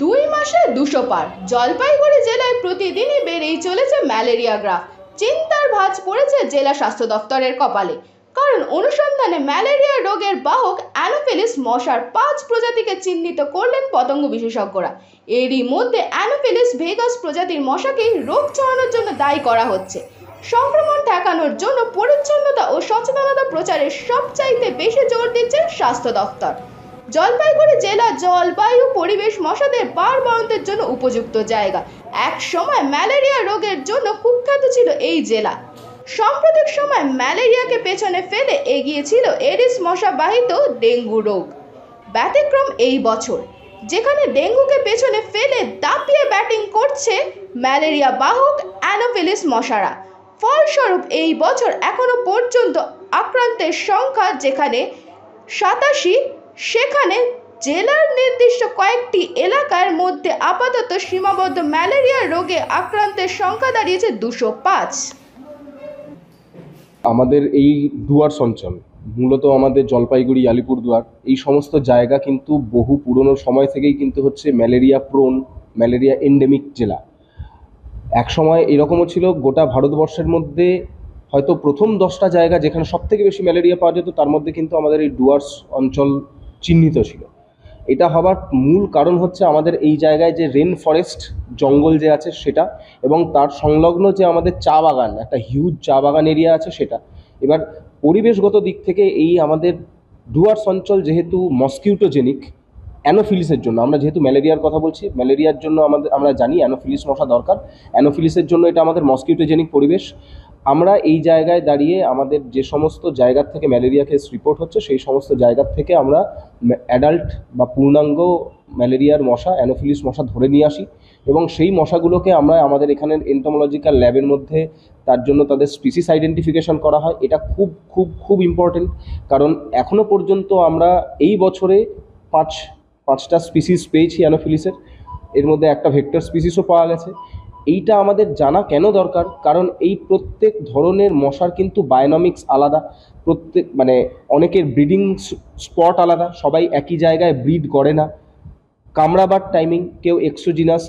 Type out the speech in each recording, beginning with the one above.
2 মাসে 200 পার। জলপাইগুড়ি জেলায় প্রতিদিনই বেড়েই চলেছে ম্যালেরিয়া গ্রাফ। চিন্তার ভাঁজ পড়েছে জেলা স্বাস্থ্য দফতরের কপালে, কারণ অনুসন্ধানে ম্যালেরিয়া রোগের বাহক অ্যানোফিলিস মশার 5 প্রজাতিকে চিহ্নিত করলেন পতঙ্গ বিশেষজ্ঞরা। এরই মধ্যে অ্যানোফিলিস ভেগাস প্রজাতির মশাকেই রোগ ছড়ানোর জন্য দায়ী করা হচ্ছে। সংক্রমণ ঠেকানোর জন্য পরিচ্ছন্নতা ও সচেতনতা প্রচারে সবচাইতে বেশি জোর দিচ্ছে স্বাস্থ্য দফতর। জলপাইগুড়ি জেলা জলবায়ু পরিবেশ মশাদের বাড়বাড়ন্তের জন্য উপযুক্ত জায়গা। এক সময় ম্যালেরিয়া রোগের জন্য কুখ্যাত ছিল এই জেলা। সাম্প্রতিক সময় ম্যালেরিয়াকে পেছনে ফেলে এগিয়েছিল এডিস মশা বাহিত ডেঙ্গু রোগ। ব্যতিক্রম এই বছর, যেখানে ডেঙ্গুকে পেছনে ফেলে দাপিয়ে ব্যাটিং করছে ম্যালেরিয়া বাহক অ্যানোফিলিস মশারা। ফলস্বরূপ এই বছর এখনো পর্যন্ত আক্রান্তের সংখ্যা যেখানে 87, সেখানে জেলার নির্দিষ্ট কয়েকটি এলাকার মধ্যে আপাতত সীমাবদ্ধ ম্যালেরিয়া রোগে আক্রান্তের সংখ্যা দাঁড়িয়েছে 205। আমাদের এই ডুয়ার্স অঞ্চল, মূলত আমাদের জলপাইগুড়ি, আলিপুরদুয়ার, এই সমস্ত জায়গা কিন্তু বহু পুরনো সময় থেকেই কিন্তু হচ্ছে ম্যালেরিয়া প্রোন, ম্যালেরিয়া এন্ডেমিক জেলা। এক সময় এরকমও ছিল গোটা ভারতবর্ষের মধ্যে হয়তো প্রথম 10টা জায়গা যেখানে সবথেকে বেশি ম্যালেরিয়া পাওয়া যেত, তার মধ্যে কিন্তু আমাদের এই ডুয়ার্স অঞ্চল চিহ্নিত ছিল। এটা হবার মূল কারণ হচ্ছে আমাদের এই জায়গায় যে রেন ফরেস্ট জঙ্গল যে আছে সেটা, এবং তার সংলগ্ন যে আমাদের চা বাগান, একটা হিউজ চা বাগান এরিয়া আছে সেটা। এবার পরিবেশগত দিক থেকে এই আমাদের ডুয়ার্স অঞ্চল যেহেতু মস্কিউটোজেনিক, অ্যানোফিলিসের জন্য, আমরা যেহেতু ম্যালেরিয়ার কথা বলছি, ম্যালেরিয়ার জন্য আমরা জানি অ্যানোফিলিস মশা দরকার। অ্যানোফিলিসের জন্য এটা আমাদের মস্কিউটোজেনিক পরিবেশ। আমরা এই জায়গায় দাঁড়িয়ে আমাদের যে সমস্ত জায়গার থেকে ম্যালেরিয়া কেস রিপোর্ট হচ্ছে সেই সমস্ত জায়গার থেকে আমরা অ্যাডাল্ট বা পূর্ণাঙ্গ ম্যালেরিয়ার মশা, অ্যানোফিলিস মশা ধরে নিয়ে আসি, এবং সেই মশাগুলোকে আমরা আমাদের এখানের এন্টোমোলজিক্যাল ল্যাবের মধ্যে তার জন্য তাদের স্পিসিস আইডেন্টিফিকেশন করা হয়। এটা খুব খুব খুব ইম্পর্টেন্ট, কারণ এখনও পর্যন্ত আমরা এই বছরে পাঁচটা স্পিসিস পেয়েছি অ্যানোফিলিসের। এর মধ্যে একটা ভেক্টর স্পিসিসও পাওয়া গেছে। এইটা আমাদের জানা কেন দরকার? কারণ এই প্রত্যেক ধরনের মশার কিন্তু বায়োনমিক্স আলাদা, অনেকের ব্রিডিং স্পট আলাদা, সবাই একই জায়গায় ব্রিড করে না। কামড়াবার টাইমিং, কেউ এক্সোজিনাস,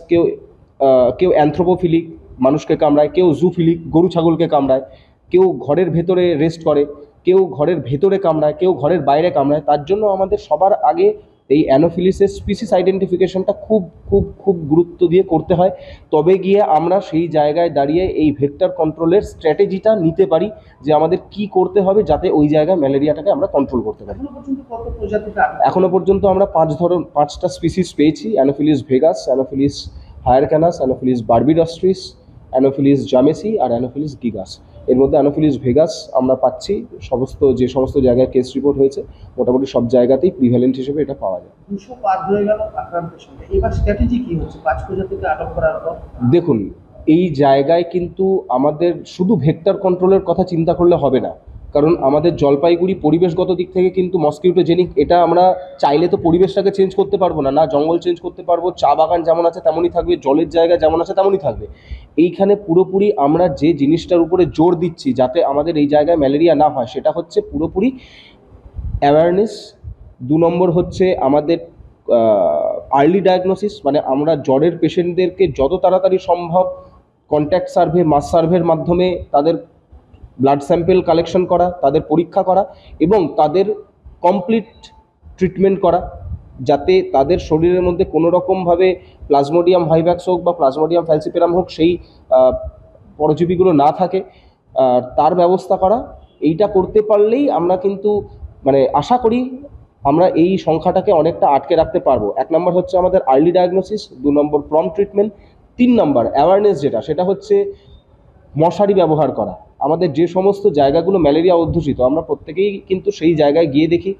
কেউ অ্যানথ্রোপোফিলিক, মানুষকে কামড়ায়, কেউ জুফিলিক, গরু ছাগলকে কামড়ায়, কেউ ঘরের ভেতরে রেস্ট করে, কেউ ঘরের ভেতরে কামড়ায়, কেউ ঘরের বাইরে কামড়ায়। তার জন্য আমাদের সবার আগে এই অ্যানোফিলিসের স্পিসিস আইডেন্টিফিকেশনটা খুব খুব খুব গুরুত্ব দিয়ে করতে হয়। তবে গিয়ে আমরা সেই জায়গায় দাঁড়িয়ে এই ভেক্টর কন্ট্রোলের স্ট্র্যাটেজিটা নিতে পারি, যে আমাদের কি করতে হবে যাতে ওই জায়গায় ম্যালেরিয়াটাকে আমরা কন্ট্রোল করতে পারি। এখনো পর্যন্ত আমরা 5টা স্পিসিস পেয়েছি: Anopheles vagus, Anopheles hyrcanus, Anopheles barbirostris, Anopheles jamesii আর অ্যানোফিলিস গিগাস। এর মধ্যে অ্যানোফিলিস ভেগাস আমরা পাচ্ছি যে সমস্ত জায়গায় কেস রিপোর্ট হয়েছে, মোটামুটি সব জায়গাতেই প্রিভ্যালেন্ট হিসেবে এটা পাওয়া যায়। 200 পার হয়ে গেল আক্রান্তের সংখ্যা। এবার স্ট্র্যাটেজি কি হচ্ছে 5 প্রজাতিকে আটক করার পর? দেখুন, এই জায়গায় কিন্তু আমাদের শুধু ভেক্টর কন্ট্রোলের কথা চিন্তা করলে হবে না, কারণ আমাদের জলপাইগুড়ি পরিবেশগত দিক থেকে কিন্তু মস্কিউটোজেনিক। এটা আমরা চাইলে তো পরিবেশটাকে চেঞ্জ করতে পারবো না, জঙ্গল চেঞ্জ করতে পারবো, চা বাগান যেমন আছে তেমনই থাকবে, জলের জায়গা যেমন আছে তেমনই থাকবে। এইখানে পুরোপুরি আমরা যে জিনিসটার উপরে জোর দিচ্ছি যাতে আমাদের এই জায়গায় ম্যালেরিয়া না হয়, সেটা হচ্ছে পুরোপুরি অ্যাওয়ারনেস। 2 নম্বর হচ্ছে আমাদের আর্লি ডায়াগনোসিস, মানে আমরা জ্বরের পেশেন্টদেরকে যত তাড়াতাড়ি সম্ভব কন্ট্যাক্ট সার্ভে, মাস সার্ভের মাধ্যমে তাদের ব্লাড স্যাম্পেল কালেকশন করা, তাদের পরীক্ষা করা এবং তাদের কমপ্লিট ট্রিটমেন্ট করা, যাতে তাদের শরীরের মধ্যে কোনো রকমভাবে প্লাজমোডিয়াম ভাইভ্যাক্স হোক বা প্লাজমোডিয়াম ফ্যালসিপেরাম হোক, সেই পরজীবীগুলো না থাকে, তার ব্যবস্থা করা। এইটা করতে পারলেই আমরা কিন্তু আশা করি আমরা এই সংখ্যাটাকে অনেকটা আটকে রাখতে পারবো। 1 নম্বর হচ্ছে আমাদের আর্লি ডায়াগনোসিস, 2 নম্বর প্রম্পট ট্রিটমেন্ট, 3 নম্বর অ্যাওয়ারনেস, সেটা হচ্ছে মশারি ব্যবহার করা। আমাদের যে সমস্ত জায়গাগুলো ম্যালেরিয়া অধ্যুষিত, আমরা প্রত্যেকেই কিন্তু সেই জায়গায় গিয়ে দেখি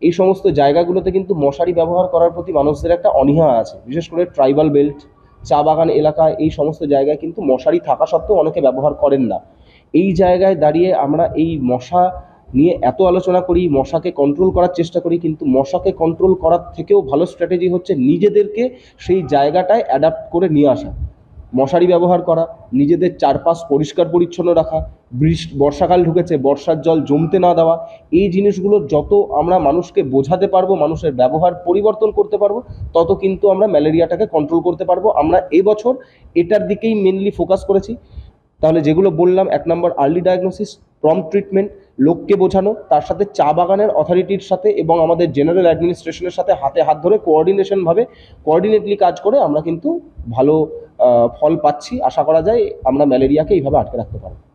এই সমস্ত জায়গাগুলোতে কিন্তু মশারি ব্যবহার করার প্রতি মানুষদের একটা অনীহা আছে। বিশেষ করে ট্রাইবাল বেল্ট, চা বাগান এলাকা, এই সমস্ত জায়গায় কিন্তু মশারি থাকা সত্ত্বেও অনেকে ব্যবহার করেন না। এই জায়গায় দাঁড়িয়ে আমরা এই মশা নিয়ে এত আলোচনা করি, মশাকে কন্ট্রোল করার চেষ্টা করি, কিন্তু মশাকে কন্ট্রোল করার থেকেও ভালো স্ট্র্যাটেজি হচ্ছে নিজেদেরকে সেই জায়গাটায় অ্যাডাপ্ট করে নিয়ে আসা। মশারি ব্যবহার করা, নিজেদের চারপাশ পরিষ্কার পরিচ্ছন্ন রাখা, বর্ষাকাল ঢুকেছে, বর্ষার জল জমতে না দেওয়া, এই জিনিসগুলো যত আমরা মানুষকে বোঝাতে পারবো, মানুষের ব্যবহার পরিবর্তন করতে পারবো, তত কিন্তু আমরা ম্যালেরিয়াটাকে কন্ট্রোল করতে পারবো। আমরা এবছর এটার দিকেই মেনলি ফোকাস করেছি। তাহলে যেগুলো বললাম, 1 নম্বর আর্লি ডায়াগনোসিস, প্রম্পট ট্রিটমেন্ট, লোককে বোঝানো, তার সাথে চা বাগানের অথরিটির সাথে এবং আমাদের জেনারেল অ্যাডমিনিস্ট্রেশনের সাথে হাতে হাত ধরে কোঅর্ডিনেটলি কাজ করে আমরা কিন্তু ভালো ফল পাচ্ছি। আশা করা যায় আমরা ম্যালেরিয়াকে এইভাবে আটকে রাখতে পারবো।